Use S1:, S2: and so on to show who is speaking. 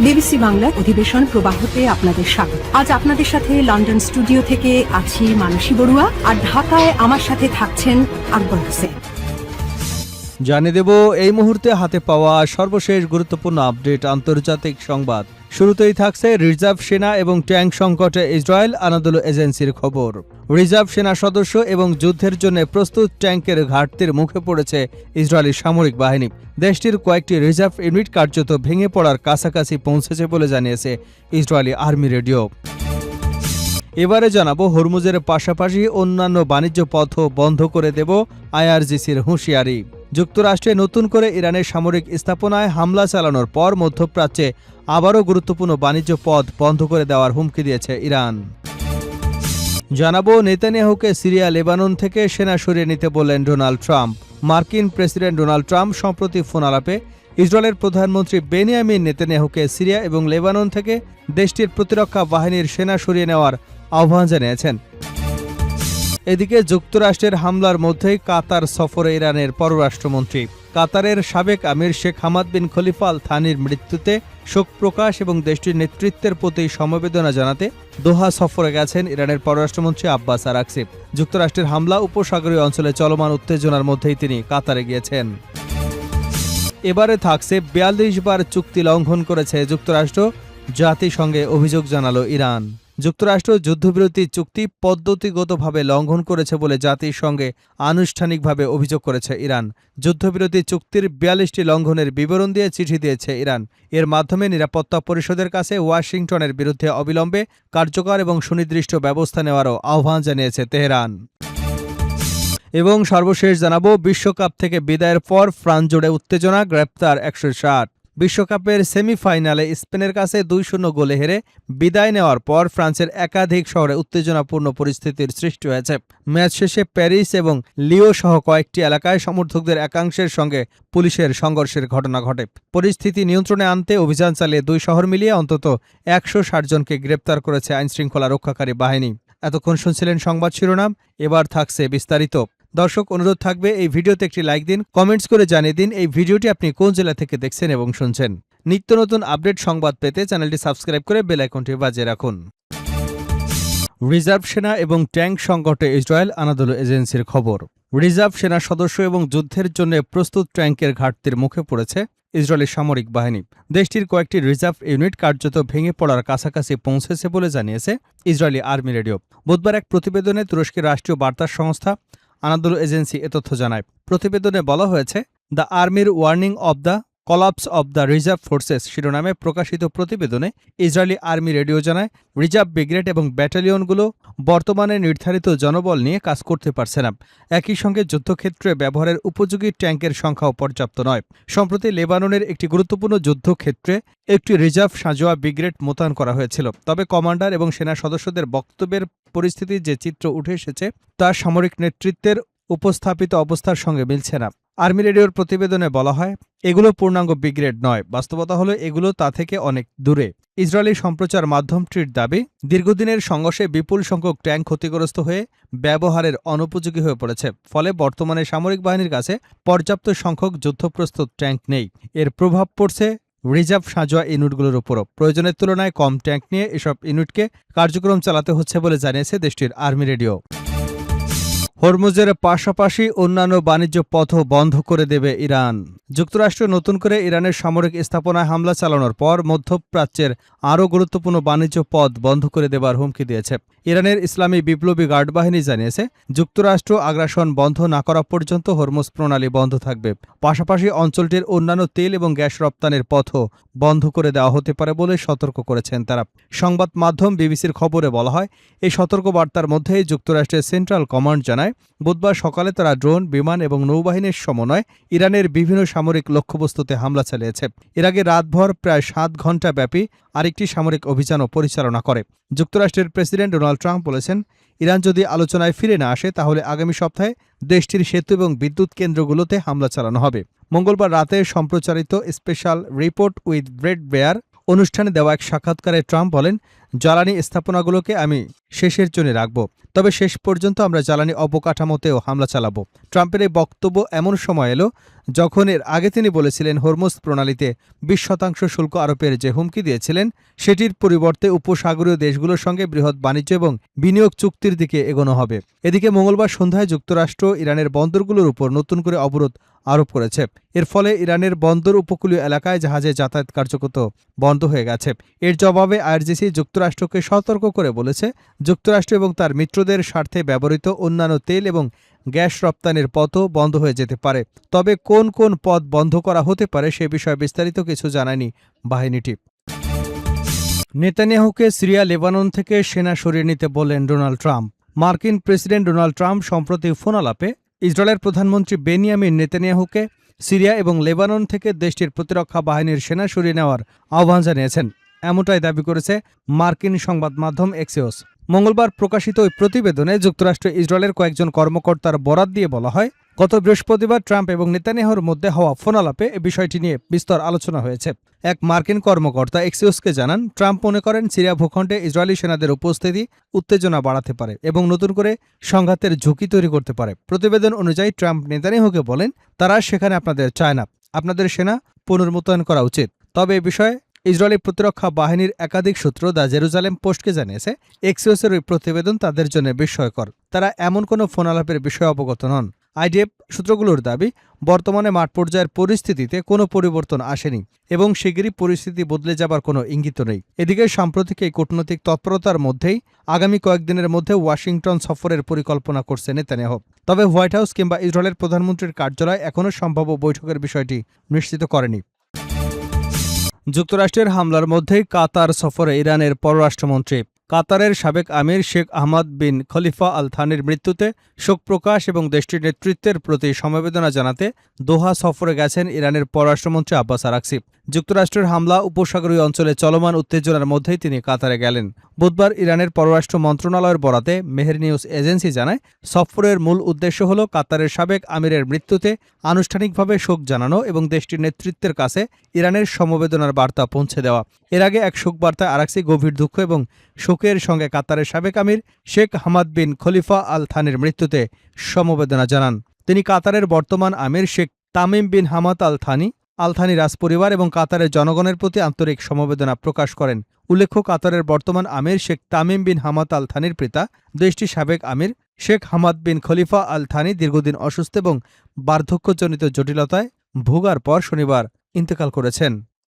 S1: BBC বাংলার অধিবেশন প্রবাহতে আপনাদের স্বাগত। আজ আপনাদের সাথে লন্ডন স্টুডিও থেকে আছি মানসী বড়ুয়া, আর ঢাকায় আমার সাথে থাকছেন আকবর হোসেন।
S2: জানিয়ে দেব এই মুহূর্তে হাতে পাওয়া সর্বশেষ গুরুত্বপূর্ণ আপডেট আন্তর্জাতিক সংবাদ। শুরুতেই থাকছে রিজার্ভ সেনা এবং ট্যাঙ্ক সংকটে ইসরায়েল আনাদোলু এজেন্সির খবর। রিজার্ভ সেনা সদস্য এবং যুদ্ধের জন্য প্রস্তুত ট্যাঙ্কের ঘাটতির মুখে পড়েছে ইসরায়েলি সামরিক বাহিনী। দেশটির কয়েকটি রিজার্ভ ইউনিট কার্যত ভেঙে পড়ার কাছাকাছি পৌঁছেছে বলে জানিয়েছে ইসরায়েলি আর্মি রেডিও। এবারে জানাবো হরমুজের পাশাপাশি অন্যান্য বাণিজ্য পথও বন্ধ করে দেব আইআরজিসির হুঁশিয়ারি। যুক্তরাষ্ট্রে নতুন করে ইরানের সামরিক স্থাপনায় হামলা চালানোর পর মধ্যপ্রাচ্যে আবারও গুরুত্বপূর্ণ বাণিজ্য পথ বন্ধ করে দেওয়ার হুমকি দিয়েছে ইরান। জানাবো নেতানিয়াহুকে সিরিয়া লেবানন থেকে সেনা সরিয়ে নিতে বললেন ডোনাল্ড ট্রাম্প। মার্কিন প্রেসিডেন্ট ডোনাল্ড ট্রাম্প সম্প্রতি ফোন আলাপে ইসরায়েলের প্রধানমন্ত্রী বেনিয়ামিন নেতানিয়াহুকে সিরিয়া এবং লেবানন থেকে দেশটির প্রতিরক্ষা বাহিনীর সেনা সরিয়ে নেওয়ার আহ্বান জানিয়েছেন। এদিকে যুক্তরাষ্ট্রের হামলার মধ্যেই কাতার সফরে ইরানের পররাষ্ট্রমন্ত্রী। কাতারের সাবেক আমির শেখ হামাদ বিন খলিফা আল থানির মৃত্যুতে শোক প্রকাশ এবং দেশটির নেতৃত্বের প্রতি সমবেদনা জানাতে দোহা সফরে গেছেন ইরানের পররাষ্ট্রমন্ত্রী আব্বাস আরাকচি। যুক্তরাষ্ট্রের হামলা উপসাগরীয় অঞ্চলে চলমান উত্তেজনার মধ্যেই তিনি কাতারে গিয়েছেন। এবারে থাকছে ৪২ বার চুক্তি লঙ্ঘন করেছে যুক্তরাষ্ট্র, জাতিসংঘে অভিযোগ জানালো ইরান। যুক্তরাষ্ট্র যুদ্ধবিরতি চুক্তি পদ্ধতিগতভাবে লঙ্ঘন করেছে বলে জাতিসংঘে আনুষ্ঠানিকভাবে অভিযোগ করেছে ইরান। যুদ্ধবিরতি চুক্তির ৪২টি লঙ্ঘনের বিবরণ দিয়ে চিঠি দিয়েছে ইরান। এর মাধ্যমে নিরাপত্তা পরিষদের কাছে ওয়াশিংটনের বিরুদ্ধে অবিলম্বে কার্যকর এবং সুনির্দিষ্ট ব্যবস্থা নেওয়ারও আহ্বান জানিয়েছে তেহরান। এবং সর্বশেষ জানাবো বিশ্বকাপ থেকে বিদায়ের পর ফ্রান্স জুড়ে উত্তেজনা, গ্রেপ্তার ১৬০। বিশ্বকাপের সেমিফাইনালে স্পেনের কাছে ২-০ গোলে হেরে বিদায় নেওয়ার পর ফ্রান্সের একাধিক শহরে উত্তেজনাপূর্ণ পরিস্থিতির সৃষ্টি হয়েছে। ম্যাচ শেষে প্যারিস এবং লিও সহ কয়েকটি এলাকায় সমর্থকদের একাংশের সঙ্গে পুলিশের সংঘর্ষের ঘটনা ঘটে। পরিস্থিতি নিয়ন্ত্রণে আনতে অভিযান চালিয়ে দুই শহর মিলিয়ে অন্তত ১৬০ জনকে গ্রেপ্তার করেছে আইনশৃঙ্খলা রক্ষাকারী বাহিনী। এতক্ষণ শুনছিলেন সংবাদ শিরোনাম, এবার থাকছে বিস্তারিত। দর্শক, অনুরোধ থাকবে এই ভিডিওতে একটি লাইক দিন, কমেন্টস করে জানিয়ে দিন এই ভিডিওটি আপনি কোন জেলা থেকে দেখছেন এবং শুনছেন। নিত্য নতুন আপডেট সংবাদ পেতে চ্যানেলটি সাবস্ক্রাইব করে বেল আইকনটি বাজিয়ে রাখুন। রিজার্ভ সেনা এবং ট্যাঙ্ক সংকটে ইসরায়েল আনাদোলু এজেন্সির খবর। রিজার্ভ সেনা সদস্য এবং যুদ্ধের জন্য প্রস্তুত ট্যাঙ্কের ঘাটতির মুখে পড়েছে ইসরায়েলি সামরিক বাহিনী। দেশটির কয়েকটি রিজার্ভ ইউনিট কার্যত ভেঙে পড়ার কাছাকাছি পৌঁছেছে বলে জানিয়েছে ইসরায়েলি আর্মি রেডিও। বুধবার এক প্রতিবেদনে তুরস্কের রাষ্ট্রীয় বার্তা সংস্থা আনাদোলু এজেন্সি এ তথ্য জানায়। প্রতিবেদনে বলা হয়েছে, দ্য আর্মির warning of the collapse of the reserve forces শিরোনামে প্রকাশিত প্রতিবেদনে ইসরায়েলি আর্মি রেডিও জানায়, রিজার্ভ ব্রিগেড এবং ব্যাটালিয়নগুলো বর্তমানে নির্ধারিত জনবল নিয়ে কাজ করতে পারছে না। একই সঙ্গে যুদ্ধক্ষেত্রে ব্যবহারের উপযোগী ট্যাঙ্কের সংখ্যাও পর্যাপ্ত নয়। সম্প্রতি লেবাননের একটি গুরুত্বপূর্ণ যুদ্ধক্ষেত্রে একটি রিজার্ভ সাঁজোয়া ব্রিগেড মোতায়েন করা হয়েছিল। তবে কমান্ডার এবং সেনা সদস্যদের বক্তব্যের পরিস্থিতির যে চিত্র উঠে এসেছে তা সামরিক নেতৃত্বের উপস্থাপিত অবস্থার সঙ্গে মিলছে না। আর্মি রেডিওর প্রতিবেদনে বলা হয়, এগুলো পূর্ণাঙ্গ ব্রিগেড নয়, বাস্তবতা হলো এগুলো তা থেকে অনেক দূরে। ইসরায়েলি সম্প্রচার মাধ্যমটির দাবি, দীর্ঘদিনের সংঘর্ষে বিপুল সংখ্যক ট্যাঙ্ক ক্ষতিগ্রস্ত হয়ে ব্যবহারের অনুপযোগী হয়ে পড়েছে। ফলে বর্তমানে সামরিক বাহিনীর কাছে পর্যাপ্ত সংখ্যক যুদ্ধপ্রস্তুত ট্যাঙ্ক নেই। এর প্রভাব পড়ছে রিজার্ভ সাঁজোয়া ইউনিটগুলোর উপরও। প্রয়োজনের তুলনায় কম ট্যাঙ্ক নিয়ে এসব ইউনিটকে কার্যক্রম চালাতে হচ্ছে বলে জানিয়েছে দেশটির আর্মি রেডিও। হরমুজের পাশাপাশি অন্যান্য বাণিজ্য পথও বন্ধ করে দেবে ইরান। যুক্তরাষ্ট্র নতুন করে ইরানের সামরিক স্থাপনায় হামলা চালানোর পর মধ্যপ্রাচ্যের আরও গুরুত্বপূর্ণ বাণিজ্য পথ বন্ধ করে দেবার হুমকি দিয়েছে। ইরানের ইসলামী বিপ্লবী গার্ড বাহিনী জানিয়েছে, যুক্তরাষ্ট্র আগ্রাসন বন্ধ না করা পর্যন্ত হরমুজ প্রণালী বন্ধ থাকবে। পাশাপাশি অঞ্চলটির অন্যান্য তেল এবং গ্যাস রপ্তানির পথও বন্ধ করে দেওয়া হতে পারে বলে সতর্ক করেছেন তারা। সংবাদ মাধ্যম বিবিসির খবরে বলা হয়, এই সতর্কবার্তার মধ্যেই যুক্তরাষ্ট্রের সেন্ট্রাল কমান্ড জানায়, বুধবার সকালে তারা ড্রোন, বিমান এবং নৌবাহিনীর সমন্বয়ে ইরানের বিভিন্ন সামরিক লক্ষ্যবস্তুতে হামলা চালিয়েছে। এর আগে রাতভর প্রায় ৭ ঘণ্টা ব্যাপী আরেকটি সামরিক অভিযানও পরিচালনা করে। যুক্তরাষ্ট্রের প্রেসিডেন্ট ডোনাল্ড ট্রাম্প বলেছেন, ইরান যদি আলোচনায় ফিরে না আসে তাহলে আগামী সপ্তাহে দেশটির সেতু এবং বিদ্যুৎ কেন্দ্রগুলোতে হামলা চালানো হবে। মঙ্গলবার রাতে সম্প্রচারিত special report with Bret Baier অনুষ্ঠানে দেওয়া এক সাক্ষাৎকারে ট্রাম্প বলেন, জ্বালানি স্থাপনাগুলোকে আমি শেষের জন্য রাখব, তবে শেষ পর্যন্ত আমরা জ্বালানি অবকাঠামোতেও হামলা চালাব। ট্রাম্পের এই বক্তব্য এমন সময় এলো যখন এর আগে তিনি বলেছিলেন হরমুজ প্রণালীতে 20% শুল্ক আরোপের যে হুমকি দিয়েছিলেন সেটির পরিবর্তে উপসাগরীয় দেশগুলোর সঙ্গে বৃহৎ বাণিজ্য এবং বিনিয়োগ চুক্তির দিকে এগোনো হবে। এদিকে মঙ্গলবার সন্ধ্যায় যুক্তরাষ্ট্র ইরানের বন্দরগুলোর উপর নতুন করে অবরোধ আরোপ করেছে। এর ফলে ইরানের বন্দর উপকূলীয় এলাকায় জাহাজে যাতায়াত কার্যকর বন্ধ হয়ে গেছে। এর জবাবে আইআরজিসি যুক্তরাষ্ট্রকে সতর্ক করে বলেছে, যুক্তরাষ্ট্র এবং তার মিত্রদের স্বার্থে ব্যবহৃত অন্যান্য তেল এবং গ্যাস রপ্তানির পথও বন্ধ হয়ে যেতে পারে। তবে কোন কোন পথ বন্ধ করা হতে পারে সে বিষয়ে বিস্তারিত কিছু জানায়নি বাহিনীটি। নেতানিয়াহুকে সিরিয়া লেবানন থেকে সেনা সরিয়ে নিতে বললেন ডোনাল্ড ট্রাম্প। মার্কিন প্রেসিডেন্ট ডোনাল্ড ট্রাম্প সম্প্রতি ফোনালাপে ইসরায়েলের প্রধানমন্ত্রী বেনিয়ামিন নেতানিয়াহুকে সিরিয়া এবং লেবানন থেকে দেশটির প্রতিরক্ষা বাহিনীর সেনা সরিয়ে নেওয়ার আহ্বান জানিয়েছেন। এমনটাই দাবি করেছে মার্কিন সংবাদ মাধ্যম এক্সিওস। মঙ্গলবার প্রকাশিত ওই প্রতিবেদনে যুক্তরাষ্ট্র ইসরায়েলের কয়েকজন কর্মকর্তার বরাত দিয়ে বলা হয়, গত বৃহস্পতিবার ট্রাম্প এবং নেতানিয়াহুর মধ্যে হওয়া ফোনালাপে এ বিষয়টি নিয়ে বিস্তর আলোচনা হয়েছে। এক মার্কিন কর্মকর্তা এক্সিওসকে জানান, ট্রাম্প মনে করেন সিরিয়া ভূখণ্ডে ইসরায়েলি সেনাদের উপস্থিতি উত্তেজনা বাড়াতে পারে এবং নতুন করে সংঘাতের ঝুঁকি তৈরি করতে পারে। প্রতিবেদন অনুযায়ী ট্রাম্প নেতানিয়াহুকে বলেন, তারা সেখানে আপনাদের চায় না, আপনাদের সেনা পুনর্মুতয়ন করা উচিত। তবে এ বিষয়ে ইসরায়েলি প্রতিরক্ষা বাহিনীর একাধিক সূত্র দ্য জেরুজালেম পোস্টকে জানিয়েছে, এক্সিওসের ওই প্রতিবেদন তাদের জন্য বিস্ময়কর। তারা এমন কোনো ফোনালাপের বিষয়ে অবগত নন। আইডিএফ সূত্রগুলোর দাবি, বর্তমানে মাঠ পর্যায়ের পরিস্থিতিতে কোনো পরিবর্তন আসেনি এবং শিগগিরই পরিস্থিতি বদলে যাবার কোনো ইঙ্গিত নেই। এদিকে সাম্প্রতিক এই কূটনৈতিক তৎপরতার মধ্যেই আগামী কয়েকদিনের মধ্যে ওয়াশিংটন সফরের পরিকল্পনা করছে নেতানিয়াহু। তবে হোয়াইট হাউস কিংবা ইসরায়েলের প্রধানমন্ত্রীর কার্যালয় এখনও সম্ভাব্য বৈঠকের বিষয়টি নিশ্চিত করেনি। যুক্তরাষ্ট্রের হামলার মধ্যেই কাতার সফরে ইরানের পররাষ্ট্রমন্ত্রী। কাতারের সাবেক আমির শেখ আহমদ বিন খলিফা আল থানির মৃত্যুতে শোক প্রকাশ এবং দেশটির নেতৃত্বের প্রতি সমবেদনা জানাতে দোহা সফরে গেছেন ইরানের পররাষ্ট্রমন্ত্রী আব্বাস আরাকচি। যুক্তরাষ্ট্রের হামলা উপসাগরীয় অঞ্চলে চলমান উত্তেজনার মধ্যেই তিনি কাতারে গেলেন। বুধবার ইরানের পররাষ্ট্র মন্ত্রণালয়ের বরাতে মেহের নিউজ এজেন্সি জানায়, সফরের মূল উদ্দেশ্য হল কাতারের সাবেক আমিরের মৃত্যুতে আনুষ্ঠানিকভাবে শোক জানানো এবং দেশটির নেতৃত্বের কাছে ইরানের সমবেদনার বার্তা পৌঁছে দেওয়া। এর আগে এক শোক বার্তায় আরাকচি গভীর দুঃখ এবং শোকের সঙ্গে কাতারের সাবেক আমির শেখ হামাদ বিন খলিফা আল থানির মৃত্যুতে সমবেদনা জানান। তিনি কাতারের বর্তমান আমির Sheikh Tamim bin Hamad Al Thani রাজপরিবার এবং কাতারের জনগণের প্রতি আন্তরিক সমবেদনা প্রকাশ করেন। উল্লেখ্য, কাতারের বর্তমান আমির Sheikh Tamim bin Hamad Al থানির পিতা দেশটির সাবেক আমির Sheikh Hamad bin Khalifa Al Thani দীর্ঘদিন অসুস্থ এবং বার্ধক্যজনিত জটিলতায় ভোগার পর শনিবার ইন্তেকাল করেছেন।